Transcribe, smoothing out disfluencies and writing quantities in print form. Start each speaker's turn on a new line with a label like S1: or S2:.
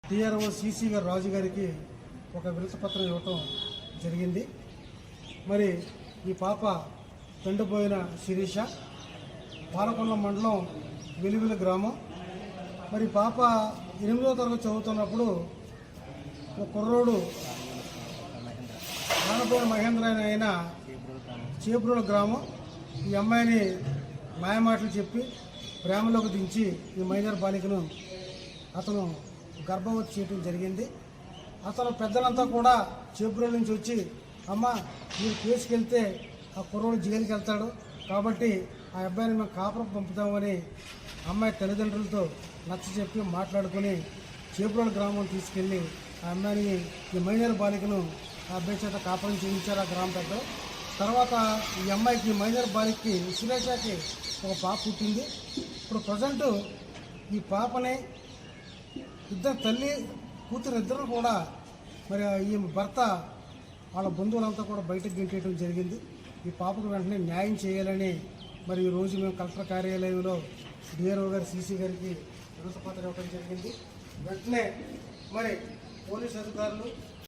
S1: TRO CC గారు రాజు గారికి ఒక వినతిపత్రం ఇవ్వటం జరిగింది. మరి ఈ పాప తండ్రిపోయిన శిరీష, పాలకొండ మండలం వెలుగుల గ్రామం. మరి పాప 8వ తరగతి చదువుతున్నప్పుడు ఒక కుర్రోడు ఆనపోయిన మహేంద్ర అయిన చేబ్రోలు గ్రామం ఈ అమ్మాయిని మాయమాటలు చెప్పి ప్రేమలోకి దించి ఈ మైనర్ బాలికను అతను గర్భవతి చేయడం జరిగింది. అతను పెద్దలంతా కూడా చేబ్రోలు నుంచి వచ్చి, అమ్మ మీరు కేసుకి వెళ్తే ఆ కుర్రోడు జైలుకి వెళ్తాడు కాబట్టి ఆ అబ్బాయిని మేము కాపురం పంపుతామని అమ్మాయి తల్లిదండ్రులతో నచ్చ చెప్పి మాట్లాడుకుని చేబ్రోలు గ్రామం తీసుకెళ్ళి ఆ అమ్మాయిని ఈ మైనర్ బాలికను ఆ అబ్బాయి చేత కాపురం చేయించారు ఆ గ్రామ పెద్ద. తర్వాత ఈ అమ్మాయికి మైనర్ బాలికకి శిరీషకి ఒక పాప పుట్టింది. ఇప్పుడు ప్రజెంట్ ఈ పాపని ఇద్దరు తల్లి కూతురు ఇద్దరు కూడా మరి ఈ భర్త వాళ్ళ బంధువులంతా కూడా బయటకు గెంటేయడం జరిగింది. ఈ పాపకు వెంటనే న్యాయం చేయాలని మరి ఈరోజు మేము కలెక్టర్ కార్యాలయంలో డిఆర్ఓ గారు సీసీ గారికి వినతిపత్రం ఇవ్వడం జరిగింది. వెంటనే మరి పోలీసు అధికారులు